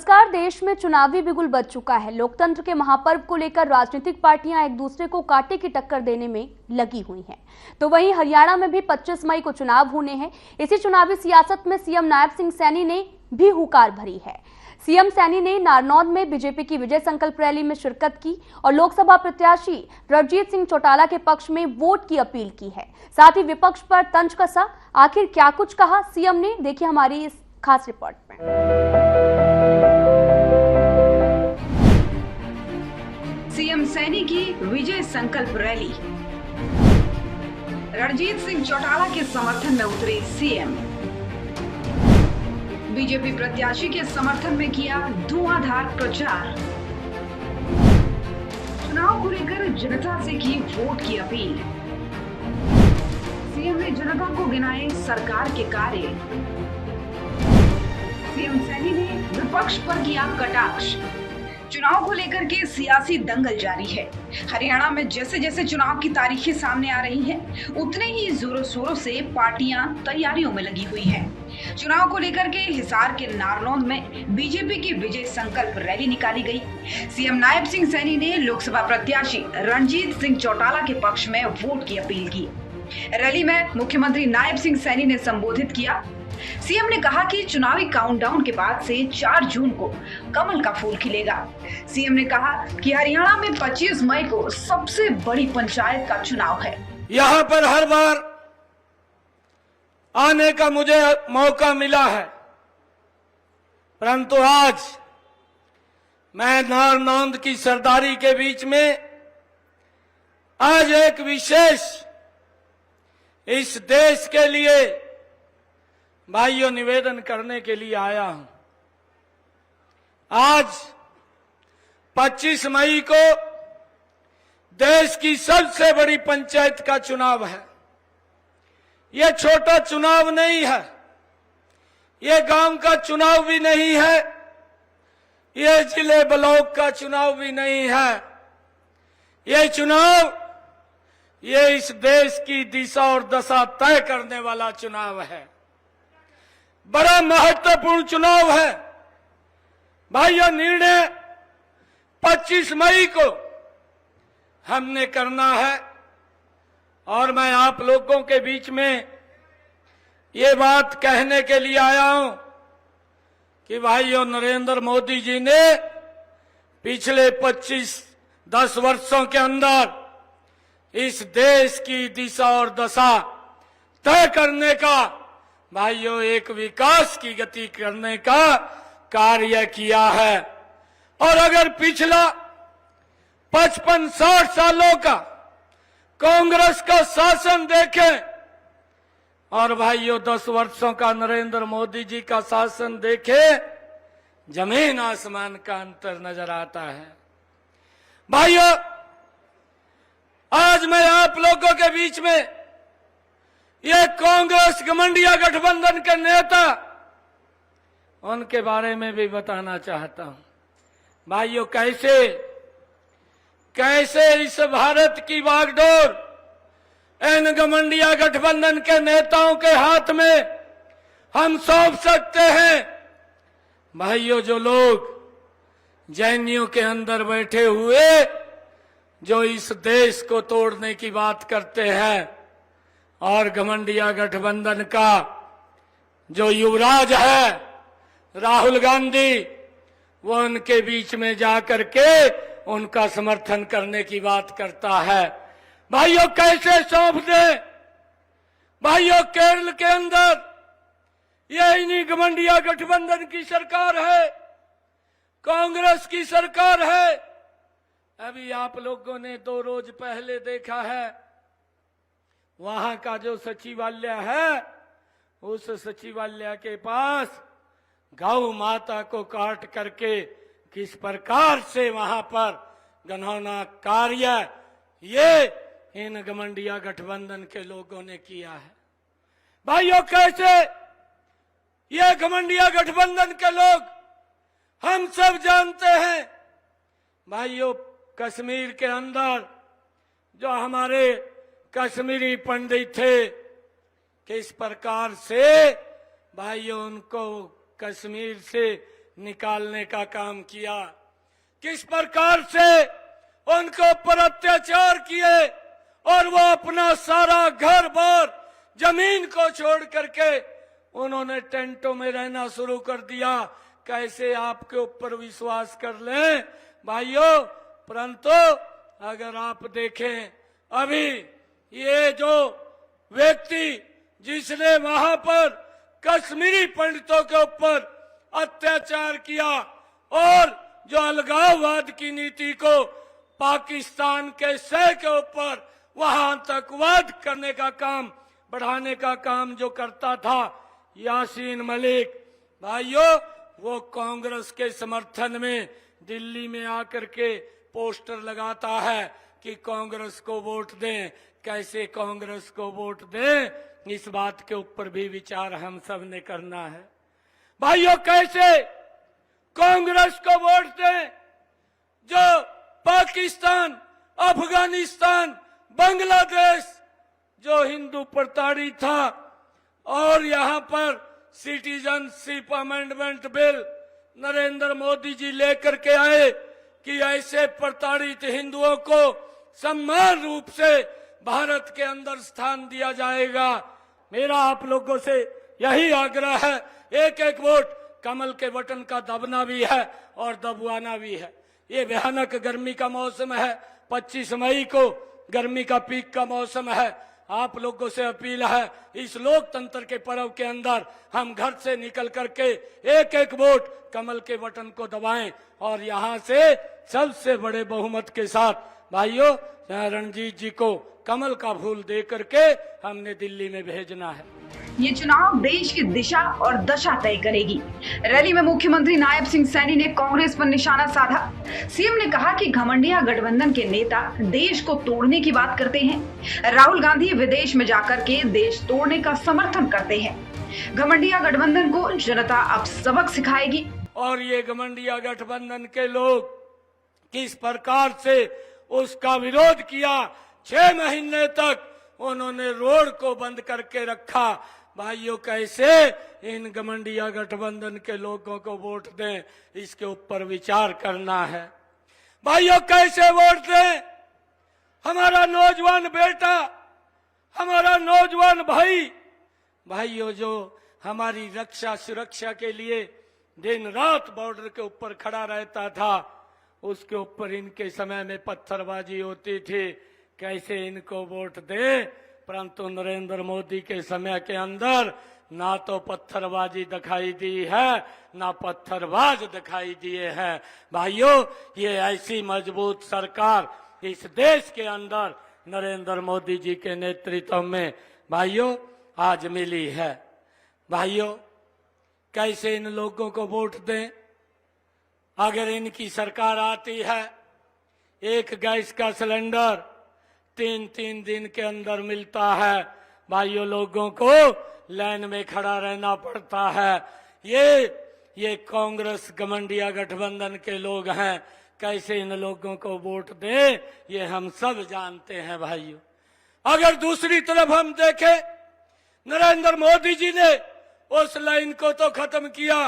नमस्कार। देश में चुनावी बिगुल बज चुका है। लोकतंत्र के महापर्व को लेकर राजनीतिक पार्टियां एक दूसरे को कांटे की टक्कर देने में लगी हुई हैं। तो वहीं हरियाणा में भी 25 मई को चुनाव होने हैं। इसी चुनावी सियासत में सीएम नायब सिंह सैनी ने भी हुंकार भरी है। सीएम सैनी ने नारनौंद में बीजेपी की विजय संकल्प रैली में शिरकत की और लोकसभा प्रत्याशी रणजीत सिंह चौटाला के पक्ष में वोट की अपील की है। साथ ही विपक्ष पर तंज कसा। आखिर क्या कुछ कहा सीएम ने, देखिए हमारी इस खास रिपोर्ट में। सीएम सैनी की विजय संकल्प रैली। रणजीत सिंह चौटाला के समर्थन में उतरे सीएम। बीजेपी प्रत्याशी के समर्थन में किया धुआंधार प्रचार। चुनाव को लेकर जनता से की वोट की अपील। सीएम ने जनता को गिनाए सरकार के कार्य। सीएम सैनी ने विपक्ष पर किया कटाक्ष। चुनाव को लेकर के सियासी दंगल जारी है। हरियाणा में जैसे जैसे चुनाव की तारीखें सामने आ रही हैं, उतने ही जोरों शोरों से पार्टियां तैयारियों में लगी हुई हैं। चुनाव को लेकर के हिसार के नारनौंद में बीजेपी की विजय संकल्प रैली निकाली गई। सीएम नायब सिंह सैनी ने लोकसभा प्रत्याशी रणजीत सिंह चौटाला के पक्ष में वोट की अपील की। रैली में मुख्यमंत्री नायब सिंह सैनी ने संबोधित किया। सीएम ने कहा कि चुनावी काउंटडाउन के बाद से 4 जून को कमल का फूल खिलेगा। सीएम ने कहा कि हरियाणा में 25 मई को सबसे बड़ी पंचायत का चुनाव है। यहाँ पर हर बार आने का मुझे मौका मिला है, परंतु आज मैं नारनौंद की सरदारी के बीच में आज एक विशेष इस देश के लिए भाइयों निवेदन करने के लिए आया हूं। आज 25 मई को देश की सबसे बड़ी पंचायत का चुनाव है। यह छोटा चुनाव नहीं है, यह गांव का चुनाव भी नहीं है, यह जिले ब्लॉक का चुनाव भी नहीं है। यह चुनाव यह इस देश की दिशा और दशा तय करने वाला चुनाव है। बड़ा महत्वपूर्ण चुनाव है भाइयों। निर्णय 25 मई को हमने करना है और मैं आप लोगों के बीच में ये बात कहने के लिए आया हूं कि भाइयों नरेंद्र मोदी जी ने पिछले 10 वर्षों के अंदर इस देश की दिशा और दशा तय करने का भाइयों एक विकास की गति करने का कार्य किया है। और अगर पिछला 55-60 सालों का कांग्रेस का शासन देखें और भाइयों 10 वर्षों का नरेंद्र मोदी जी का शासन देखें, जमीन आसमान का अंतर नजर आता है। भाइयों आज मैं आप लोगों के बीच में ये कांग्रेस घमंडिया गठबंधन के नेता उनके बारे में भी बताना चाहता हूं। भाइयों कैसे इस भारत की बागडोर इन घमंडिया गठबंधन के नेताओं के हाथ में हम सौंप सकते हैं। भाइयों जो लोग जैनियों के अंदर बैठे हुए जो इस देश को तोड़ने की बात करते हैं और घमंडिया गठबंधन का जो युवराज है राहुल गांधी, वो उनके बीच में जाकर के उनका समर्थन करने की बात करता है। भाइयों कैसे सौंप दे। भाइयों केरल के अंदर ये इन्हीं घमंडिया गठबंधन की सरकार है, कांग्रेस की सरकार है। अभी आप लोगों ने 2 रोज पहले देखा है, वहां का जो सचिवालय है, उस सचिवालय के पास गौ माता को काट करके किस प्रकार से वहां पर घिनौना कार्य ये इन घमंडिया गठबंधन के लोगों ने किया है। भाइयों कैसे ये घमंडिया गठबंधन के लोग हम सब जानते हैं। भाइयों कश्मीर के अंदर जो हमारे कश्मीरी पंडित थे, किस प्रकार से भाइयों उनको कश्मीर से निकालने का काम किया, किस प्रकार से उनके ऊपर अत्याचार किए और वो अपना सारा घर बार जमीन को छोड़ करके उन्होंने टेंटों में रहना शुरू कर दिया। कैसे आपके ऊपर विश्वास कर लें भाइयों। परंतु अगर आप देखें अभी ये जो व्यक्ति जिसने वहां पर कश्मीरी पंडितों के ऊपर अत्याचार किया और जो अलगाववाद की नीति को पाकिस्तान के सह के ऊपर वहां आतंकवाद करने का काम, बढ़ाने का काम जो करता था यासीन मलिक, भाइयों वो कांग्रेस के समर्थन में दिल्ली में आकर के पोस्टर लगाता है कि कांग्रेस को वोट दें। कैसे कांग्रेस को वोट दें, इस बात के ऊपर भी विचार हम सब ने करना है भाइयों। कैसे कांग्रेस को वोट दें जो पाकिस्तान, अफगानिस्तान, बांग्लादेश जो हिंदू प्रताड़ित था और यहाँ पर citizenship amendment bill Narendra Modi ji लेकर के आए कि ऐसे प्रताड़ित हिंदुओं को सम्मान रूप से भारत के अंदर स्थान दिया जाएगा। मेरा आप लोगों से यही आग्रह है, एक एक वोट कमल के बटन का दबना भी है और दबवाना भी है। ये भयानक गर्मी का मौसम है, 25 मई को गर्मी का पीक का मौसम है। आप लोगों से अपील है, इस लोकतंत्र के पर्व के अंदर हम घर से निकल करके एक एक वोट कमल के बटन को दबाएं और यहां से सबसे बड़े बहुमत के साथ भाइयों रणजीत जी को कमल का फूल दे करके हमने दिल्ली में भेजना है। ये चुनाव देश की दिशा और दशा तय करेगी। रैली में मुख्यमंत्री नायब सिंह सैनी ने कांग्रेस पर निशाना साधा। सीएम ने कहा कि घमंडिया गठबंधन के नेता देश को तोड़ने की बात करते हैं। राहुल गांधी विदेश में जाकर के देश तोड़ने का समर्थन करते हैं। घमंडिया गठबंधन को जनता अब सबक सिखाएगी। और ये घमंडिया गठबंधन के लोग किस प्रकार से उसका विरोध किया, 6 महीने तक उन्होंने रोड को बंद करके रखा। भाइयों कैसे इन घमंडिया गठबंधन के लोगों को वोट दें, इसके ऊपर विचार करना है। भाइयों कैसे वोट दें, हमारा नौजवान बेटा, हमारा नौजवान भाई, भाइयों जो हमारी रक्षा सुरक्षा के लिए दिन रात बॉर्डर के ऊपर खड़ा रहता था, उसके ऊपर इनके समय में पत्थरबाजी होती थी। कैसे इनको वोट दे, परंतु नरेंद्र मोदी के समय के अंदर ना तो पत्थरबाजी दिखाई दी है, ना पत्थरबाज दिखाई दिए हैं। भाइयों ये ऐसी मजबूत सरकार इस देश के अंदर नरेंद्र मोदी जी के नेतृत्व में भाइयों आज मिली है। भाइयों कैसे इन लोगों को वोट दें। अगर इनकी सरकार आती है, एक गैस का सिलेंडर 3-3 दिन के अंदर मिलता है। भाइयों लोगों को लाइन में खड़ा रहना पड़ता है। ये कांग्रेस घमंडिया गठबंधन के लोग हैं। कैसे इन लोगों को वोट दें, ये हम सब जानते हैं। भाइयों अगर दूसरी तरफ हम देखें, नरेंद्र मोदी जी ने उस लाइन को तो खत्म किया,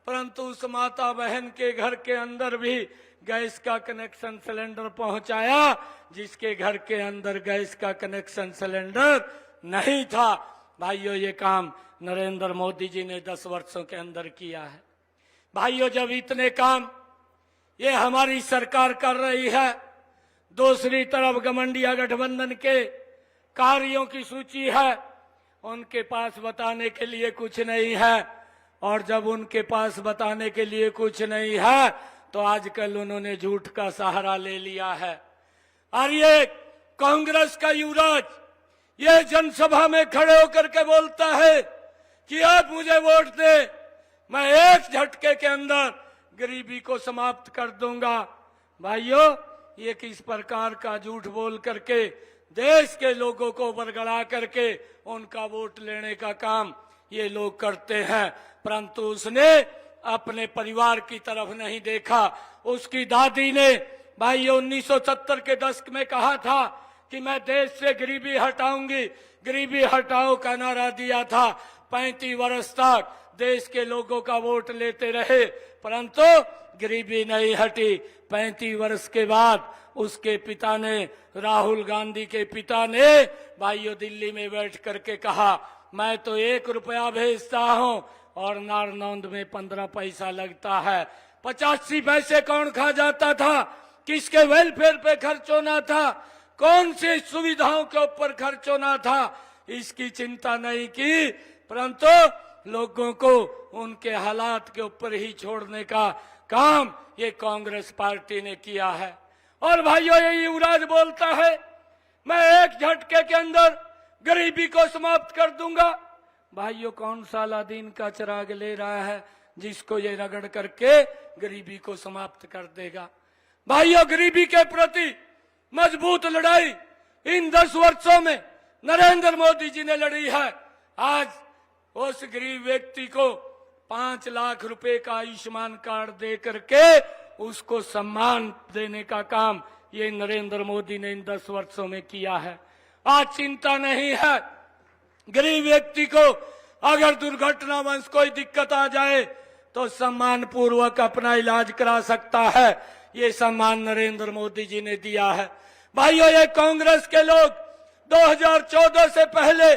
परंतु उस माता बहन के घर के अंदर भी गैस का कनेक्शन सिलेंडर पहुंचाया जिसके घर के अंदर गैस का कनेक्शन सिलेंडर नहीं था। भाइयों ये काम नरेंद्र मोदी जी ने 10 वर्षों के अंदर किया है। भाइयों जब इतने काम ये हमारी सरकार कर रही है, दूसरी तरफ घमंडिया गठबंधन के कार्यों की सूची है, उनके पास बताने के लिए कुछ नहीं है। और जब उनके पास बताने के लिए कुछ नहीं है तो आजकल उन्होंने झूठ का सहारा ले लिया है। और ये कांग्रेस का युवराज ये जनसभा में खड़े होकर के बोलता है कि आप मुझे वोट दे, मैं एक झटके के अंदर गरीबी को समाप्त कर दूंगा। भाइयों ये किस प्रकार का झूठ बोल करके देश के लोगों को बरगला करके उनका वोट लेने का काम ये लोग करते हैं। परंतु उसने अपने परिवार की तरफ नहीं देखा। उसकी दादी ने भाइयों 1970 के दशक में कहा था कि मैं देश से गरीबी हटाऊंगी, गरीबी हटाओ का नारा दिया था। 35 वर्ष तक देश के लोगों का वोट लेते रहे, परंतु गरीबी नहीं हटी। 35 वर्ष के बाद उसके पिता ने, राहुल गांधी के पिता ने भाइयों दिल्ली में बैठ करके कहा, मैं तो 1 रुपया भेजता हूं और नारनौंद में 15 पैसा लगता है। 85 पैसे कौन खा जाता था? किसके वेलफेयर पे खर्च होना था? कौन सी सुविधाओं के ऊपर खर्च होना था? इसकी चिंता नहीं की, परंतु लोगों को उनके हालात के ऊपर ही छोड़ने का काम ये कांग्रेस पार्टी ने किया है। और भाइयों ये युवराज बोलता है मैं एक झटके के अंदर गरीबी को समाप्त कर दूंगा। भाइयों कौन सा अलादीन का चिराग ले रहा है जिसको ये रगड़ करके गरीबी को समाप्त कर देगा? भाइयों गरीबी के प्रति मजबूत लड़ाई इन 10 वर्षों में नरेंद्र मोदी जी ने लड़ी है। आज उस गरीब व्यक्ति को 5 लाख रुपए का आयुष्मान कार्ड दे करके उसको सम्मान देने का काम ये नरेंद्र मोदी ने इन 10 वर्षों में किया है। आज चिंता नहीं है, गरीब व्यक्ति को अगर दुर्घटनावश कोई दिक्कत आ जाए तो सम्मान पूर्वक अपना इलाज करा सकता है। ये सम्मान नरेंद्र मोदी जी ने दिया है। भाइयों ये कांग्रेस के लोग 2014 से पहले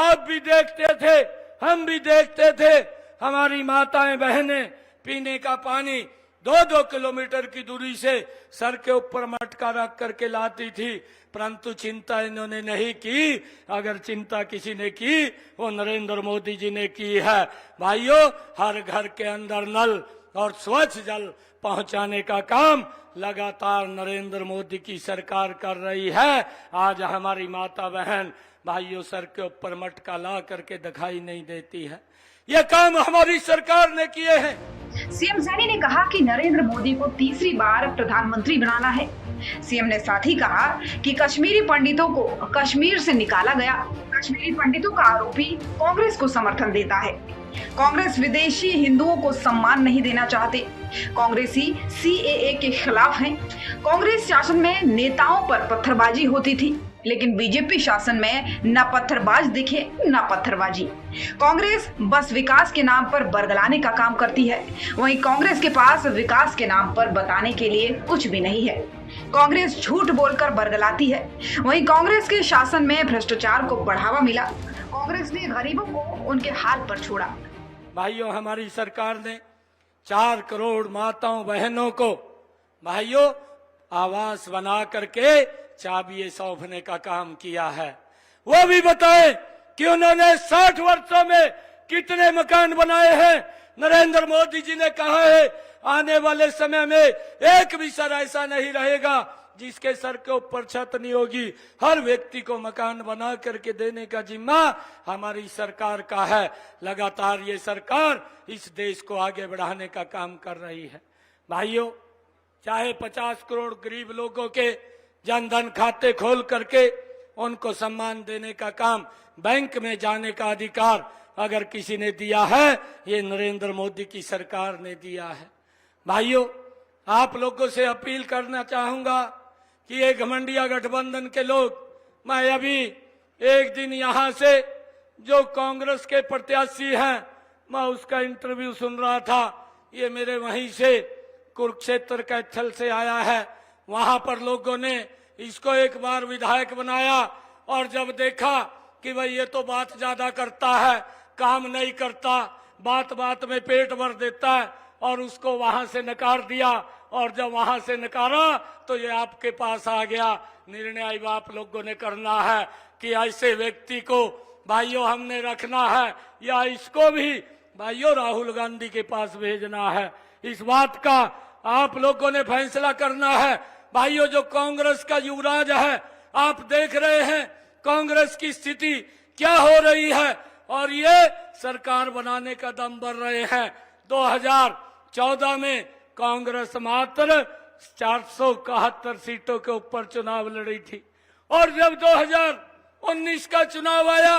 आप भी देखते थे, हम भी देखते थे, हमारी माताएं बहनें पीने का पानी 2-2 किलोमीटर की दूरी से सर के ऊपर मटका रख करके लाती थी, परंतु चिंता इन्होंने नहीं की। अगर चिंता किसी ने की वो नरेंद्र मोदी जी ने की है। भाइयों हर घर के अंदर नल और स्वच्छ जल पहुंचाने का काम लगातार नरेंद्र मोदी की सरकार कर रही है। आज हमारी माता बहन भाइयों सर के ऊपर मटका ला करके दिखाई नहीं देती है। ये काम हमारी सरकार ने किए हैं। सीएम सैनी ने कहा कि नरेंद्र मोदी को तीसरी बार प्रधानमंत्री बनाना है। सीएम ने साथ ही कहा कि कश्मीरी पंडितों को कश्मीर से निकाला गया। कश्मीरी पंडितों का आरोपी कांग्रेस को समर्थन देता है। कांग्रेस विदेशी हिंदुओं को सम्मान नहीं देना चाहते। कांग्रेसी सीएए के खिलाफ हैं। कांग्रेस शासन में नेताओं पर पत्थरबाजी होती थी, लेकिन बीजेपी शासन में न पत्थरबाज दिखे न पत्थरबाजी। कांग्रेस बस विकास के नाम पर बरगलाने का काम करती है। वहीं कांग्रेस के पास विकास के नाम पर बताने के लिए कुछ भी नहीं है। कांग्रेस झूठ बोलकर बरगलाती है। वहीं कांग्रेस के शासन में भ्रष्टाचार को बढ़ावा मिला। कांग्रेस ने गरीबों को उनके हाल पर छोड़ा। भाइयों हमारी सरकार ने 4 करोड़ माताओं बहनों को भाइयों आवास बना करके चाबियां सौंपने का काम किया है। वो भी बताएं कि उन्होंने 60 वर्षों में कितने मकान बनाए हैं। नरेंद्र मोदी जी ने कहा है आने वाले समय में एक भी सर ऐसा नहीं रहेगा जिसके सर के ऊपर छत नहीं होगी। हर व्यक्ति को मकान बना करके देने का जिम्मा हमारी सरकार का है। लगातार ये सरकार इस देश को आगे बढ़ाने का काम कर रही है। भाइयों चाहे 50 करोड़ गरीब लोगों के जनधन खाते खोल करके उनको सम्मान देने का काम, बैंक में जाने का अधिकार अगर किसी ने दिया है ये नरेंद्र मोदी की सरकार ने दिया है। भाइयों आप लोगों से अपील करना चाहूंगा कि ये घमंडिया गठबंधन के लोग, मैं अभी एक दिन यहाँ से जो कांग्रेस के प्रत्याशी हैं मैं उसका इंटरव्यू सुन रहा था। ये मेरे वहीं से कुरुक्षेत्र कैथल से आया है। वहां पर लोगों ने इसको एक बार विधायक बनाया और जब देखा कि भाई ये तो बात ज्यादा करता है, काम नहीं करता, बात बात में पेट भर देता है, और उसको वहां से नकार दिया। और जब वहां से नकारा तो ये आपके पास आ गया। निर्णय आप लोगों ने करना है कि ऐसे व्यक्ति को भाइयों हमने रखना है या इसको भी भाइयों राहुल गांधी के पास भेजना है। इस बात का आप लोगों ने फैसला करना है। भाइयों जो कांग्रेस का युवराज है, आप देख रहे हैं कांग्रेस की स्थिति क्या हो रही है और ये सरकार बनाने का दम भर रहे हैं। 2014 में कांग्रेस मात्र 471 सीटों के ऊपर चुनाव लड़ी थी और जब 2019 का चुनाव आया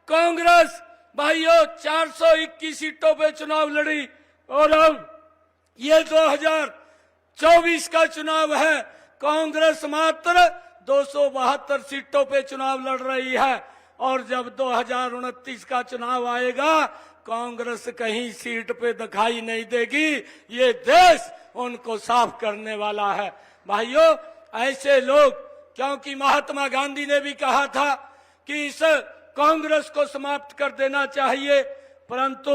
कांग्रेस भाइयों 421 सीटों पे चुनाव लड़ी और अब ये 2024 का चुनाव है, कांग्रेस मात्र 272 सीटों पे चुनाव लड़ रही है। और जब 2029 का चुनाव आएगा कांग्रेस कहीं सीट पे दिखाई नहीं देगी। ये देश उनको साफ करने वाला है। भाइयों, ऐसे लोग, क्योंकि महात्मा गांधी ने भी कहा था कि इस कांग्रेस को समाप्त कर देना चाहिए, परंतु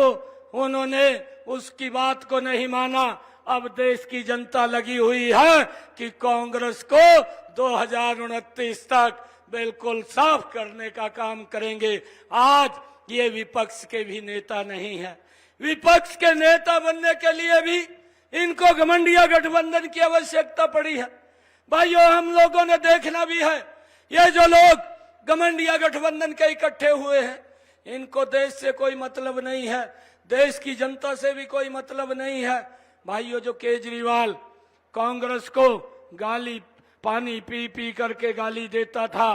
उन्होंने उसकी बात को नहीं माना। अब देश की जनता लगी हुई है कि कांग्रेस को 2029 तक बिल्कुल साफ करने का काम करेंगे। आज ये विपक्ष के भी नेता नहीं है। विपक्ष के नेता बनने के लिए भी इनको घमंडिया गठबंधन की आवश्यकता पड़ी है। भाइयों, हम लोगों ने देखना भी है, ये जो लोग घमंडिया गठबंधन के इकट्ठे हुए हैं, इनको देश से कोई मतलब नहीं है, देश की जनता से भी कोई मतलब नहीं है। भाइयों, जो केजरीवाल कांग्रेस को गाली पानी पी पी करके गाली देता था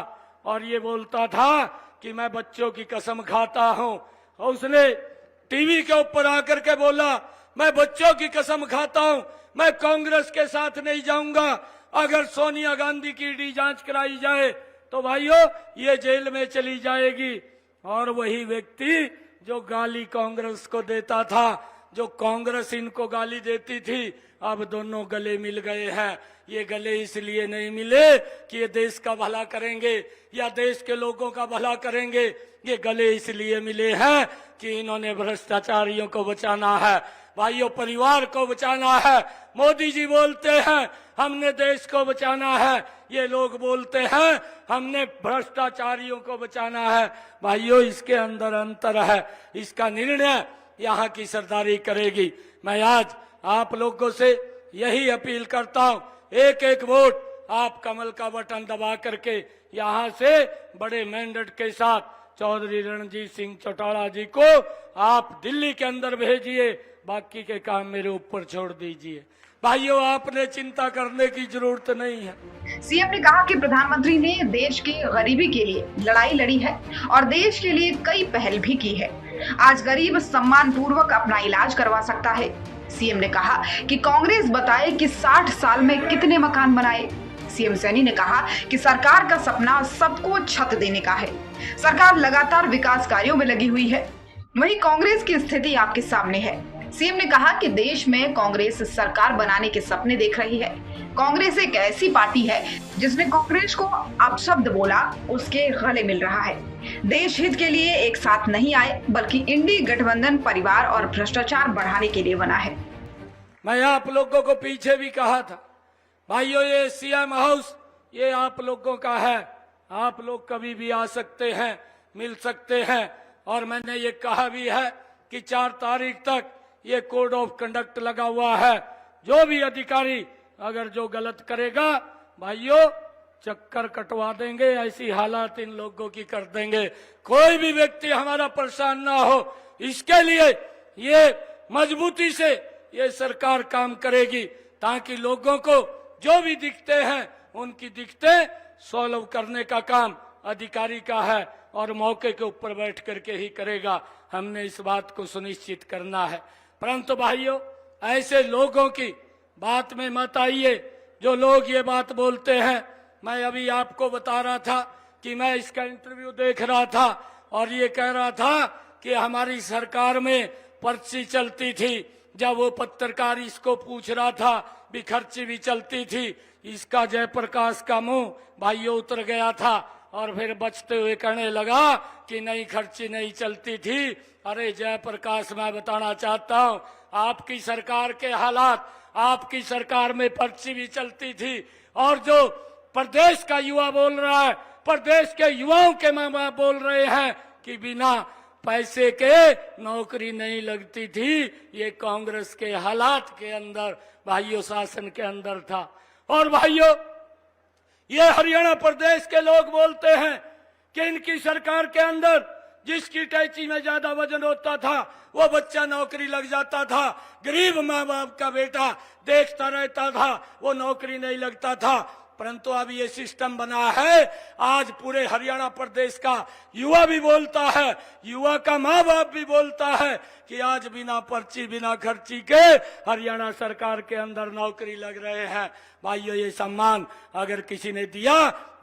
और ये बोलता था कि मैं बच्चों की कसम खाता हूं, और उसने टीवी के ऊपर आकर के बोला मैं बच्चों की कसम खाता हूं, मैं कांग्रेस के साथ नहीं जाऊंगा। अगर सोनिया गांधी की ईडी जांच कराई जाए तो भाइयों ये जेल में चली जाएगी। और वही व्यक्ति जो गाली कांग्रेस को देता था, जो कांग्रेस इनको गाली देती थी, अब दोनों गले मिल गए हैं। ये गले इसलिए नहीं मिले कि ये देश का भला करेंगे या देश के लोगों का भला करेंगे, ये गले इसलिए मिले हैं कि इन्होंने भ्रष्टाचारियों को बचाना है, भाइयों परिवार को बचाना है। मोदी जी बोलते हैं हमने देश को बचाना है, ये लोग बोलते हैं हमने भ्रष्टाचारियों को बचाना है। भाइयों, इसके अंदर अंतर है, इसका निर्णय यहाँ की सरदारी करेगी। मैं आज आप लोगों से यही अपील करता हूँ, एक एक वोट आप कमल का बटन दबा करके यहाँ से बड़े मैंडेट के साथ चौधरी रणजीत सिंह चौटाला जी को आप दिल्ली के अंदर भेजिए, बाकी के काम मेरे ऊपर छोड़ दीजिए। भाइयों, आपने चिंता करने की जरूरत नहीं है। सीएम ने कहा कि प्रधानमंत्री ने देश की गरीबी के लिए लड़ाई लड़ी है और देश के लिए कई पहल भी की है। आज गरीब सम्मान पूर्वक अपना इलाज करवा सकता है। सीएम ने कहा कि कांग्रेस बताए कि 60 साल में कितने मकान बनाए। सीएम सैनी ने कहा कि सरकार का सपना सबको छत देने का है। सरकार लगातार विकास कार्यों में लगी हुई है। वहीं कांग्रेस की स्थिति आपके सामने है। सीएम ने कहा कि देश में कांग्रेस सरकार बनाने के सपने देख रही है। कांग्रेस एक ऐसी पार्टी है जिसने कांग्रेस को अपशब्द बोला, उसके गले मिल रहा है। देश हित के लिए एक साथ नहीं आए, बल्कि इंडी गठबंधन परिवार और भ्रष्टाचार बढ़ाने के लिए बना है। मैं आप लोगों को पीछे भी कहा था, भाइयों ये सीएम हाउस ये आप लोगों का है, आप लोग कभी भी आ सकते हैं, मिल सकते हैं। और मैंने ये कहा भी है कि 4 तारीख तक ये कोड ऑफ कंडक्ट लगा हुआ है। जो भी अधिकारी अगर जो गलत करेगा भाइयों चक्कर कटवा देंगे, ऐसी हालात इन लोगों की कर देंगे। कोई भी व्यक्ति हमारा परेशान ना हो, इसके लिए ये मजबूती से ये सरकार काम करेगी ताकि लोगों को जो भी दिखते हैं उनकी दिक्कतें सॉल्व करने का काम अधिकारी का है और मौके के ऊपर बैठ करके ही करेगा। हमने इस बात को सुनिश्चित करना है। परंतु भाइयों, ऐसे लोगों की बात में मत आइए जो लोग ये बात बोलते हैं। मैं अभी आपको बता रहा था कि मैं इसका इंटरव्यू देख रहा था और ये कह रहा था कि हमारी सरकार में पर्ची चलती थी। जब वो पत्रकार इसको पूछ रहा था भी खर्ची भी चलती थी, इसका जयप्रकाश का मुंह भाइयों उतर गया था और फिर बचते हुए कहने लगा कि नहीं खर्ची नहीं चलती थी। अरे जयप्रकाश, मैं बताना चाहता हूँ आपकी सरकार के हालात, आपकी सरकार में पर्ची भी चलती थी और जो प्रदेश का युवा बोल रहा है, प्रदेश के युवाओं के माँ बाप बोल रहे हैं कि बिना पैसे के नौकरी नहीं लगती थी। ये कांग्रेस के हालात के अंदर भाइयों शासन के अंदर था। और भाइयों, ये हरियाणा प्रदेश के लोग बोलते हैं कि इनकी सरकार के अंदर जिसकी टैची में ज्यादा वजन होता था वो बच्चा नौकरी लग जाता था, गरीब माँ बाप का बेटा देखता रहता था वो नौकरी नहीं लगता था। परंतु अब ये सिस्टम बना है, आज पूरे हरियाणा प्रदेश का युवा भी बोलता है, युवा का माँ बाप भी बोलता है कि आज बिना पर्ची बिना खर्ची के हरियाणा सरकार के अंदर नौकरी लग रहे हैं। भाइयों, ये सम्मान अगर किसी ने दिया,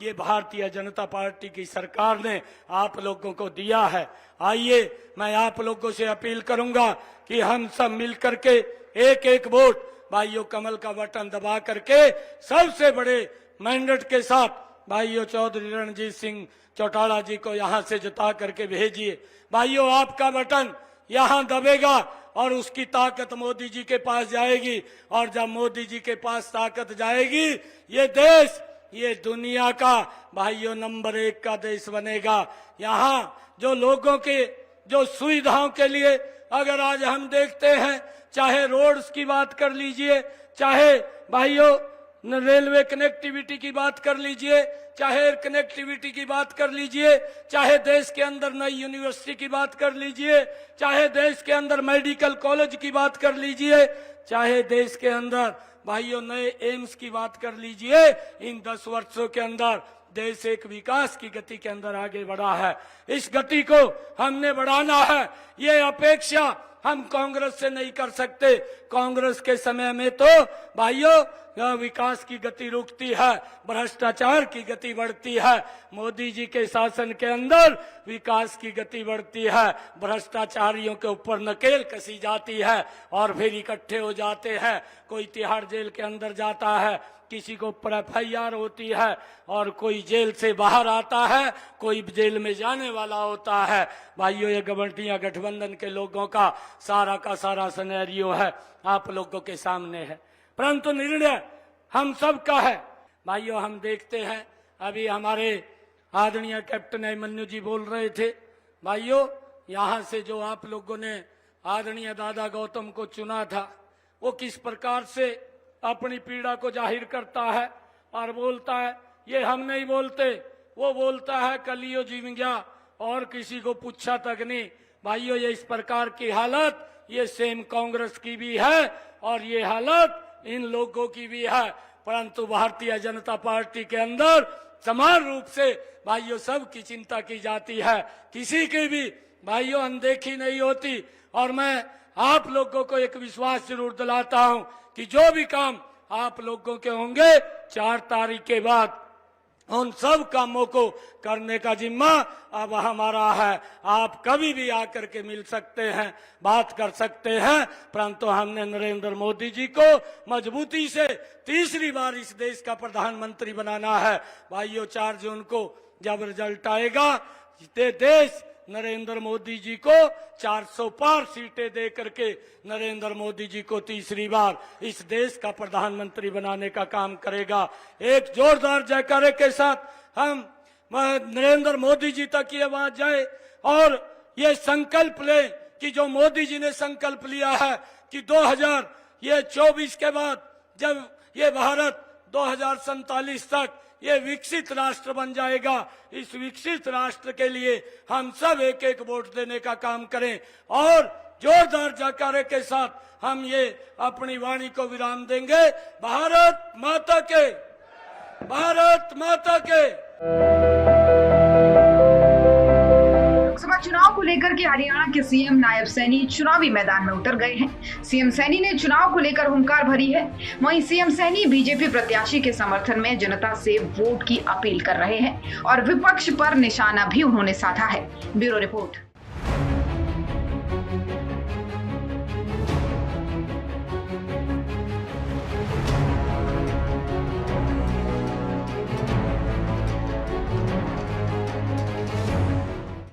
ये भारतीय जनता पार्टी की सरकार ने आप लोगों को दिया है। आइए, मैं आप लोगों से अपील करूंगा कि हम सब मिलकर के एक एक वोट भाइयों कमल का बटन दबा करके सबसे बड़े मैंडेट के साथ भाइयों चौधरी रणजीत सिंह चौटाला जी को यहां से जिता करके भेजिए। भाइयों, आपका बटन यहां दबेगा और उसकी ताकत मोदी जी के पास जाएगी, और जब मोदी जी के पास ताकत जाएगी, ये देश, ये दुनिया का भाइयों नंबर 1 का देश बनेगा। यहाँ जो लोगों के जो सुविधाओं के लिए अगर आज हम देखते हैं, चाहे रोड्स की बात कर लीजिए, चाहे भाइयों रेलवे कनेक्टिविटी की बात कर लीजिए, चाहे एयर कनेक्टिविटी की बात कर लीजिए, चाहे देश के अंदर नई यूनिवर्सिटी की बात कर लीजिए, चाहे देश के अंदर मेडिकल कॉलेज की बात कर लीजिए, चाहे देश के अंदर भाइयों नए एम्स की बात कर लीजिए, इन 10 वर्षों के अंदर देश एक विकास की गति के अंदर आगे बढ़ा है। इस गति को हमने बढ़ाना है। ये अपेक्षा हम कांग्रेस से नहीं कर सकते। कांग्रेस के समय में तो भाइयों विकास की गति रुकती है, भ्रष्टाचार की गति बढ़ती है। मोदी जी के शासन के अंदर विकास की गति बढ़ती है, भ्रष्टाचारियों के ऊपर नकेल कसी जाती है और फिर इकट्ठे हो जाते हैं। कोई तिहाड़ जेल के अंदर जाता है, किसी को ऊपर FIR होती है, और कोई जेल से बाहर आता है, कोई जेल में जाने वाला होता है। भाइयों, ये गवर्नमेंट गठबंधन के लोगों का सारा सिनेरियो है, आप लोगों के सामने है, परंतु निर्णय हम सब का है। भाइयों, हम देखते हैं अभी हमारे आदरणीय कैप्टन अभिमन्यु जी बोल रहे थे। भाइयों, यहाँ से जो आप लोगों ने आदरणीय दादा गौतम को चुना था, वो किस प्रकार से अपनी पीड़ा को जाहिर करता है और बोलता है, ये हम नहीं बोलते, वो बोलता है कलियो जीव गया और किसी को पूछा तक नहीं। भाइयों, ये इस प्रकार की हालत ये सेम कांग्रेस की भी है और ये हालत इन लोगों की भी है, परंतु भारतीय जनता पार्टी के अंदर समान रूप से भाइयों सबकी चिंता की जाती है, किसी की भी भाइयों अनदेखी नहीं होती। और मैं आप लोगों को एक विश्वास जरूर दिलाता हूं कि जो भी काम आप लोगों के होंगे 4 तारीख के बाद, उन सब कामों को करने का जिम्मा अब हमारा है। आप कभी भी आकर के मिल सकते हैं, बात कर सकते हैं, परंतु हमने नरेंद्र मोदी जी को मजबूती से तीसरी बार इस देश का प्रधानमंत्री बनाना है। भाइयों, 4 जून को जब रिजल्ट आएगा, देश नरेंद्र मोदी जी को 400 पार सीटें दे करके नरेंद्र मोदी जी को तीसरी बार इस देश का प्रधानमंत्री बनाने का काम करेगा। एक जोरदार जयकारे के साथ हम नरेंद्र मोदी जी तक ये बात जाए और ये संकल्प ले कि जो मोदी जी ने संकल्प लिया है कि 2024 के बाद जब ये भारत 2047 तक ये विकसित राष्ट्र बन जाएगा, इस विकसित राष्ट्र के लिए हम सब एक एक वोट देने का काम करें और जोरदार जयकारे के साथ हम ये अपनी वाणी को विराम देंगे। भारत माता के, भारत माता के। लोकसभा चुनाव को लेकर के हरियाणा के सीएम नायब सैनी चुनावी मैदान में उतर गए हैं। सीएम सैनी ने चुनाव को लेकर हुंकार भरी है। वहीं सीएम सैनी बीजेपी प्रत्याशी के समर्थन में जनता से वोट की अपील कर रहे हैं और विपक्ष पर निशाना भी उन्होंने साधा है। Bureau report.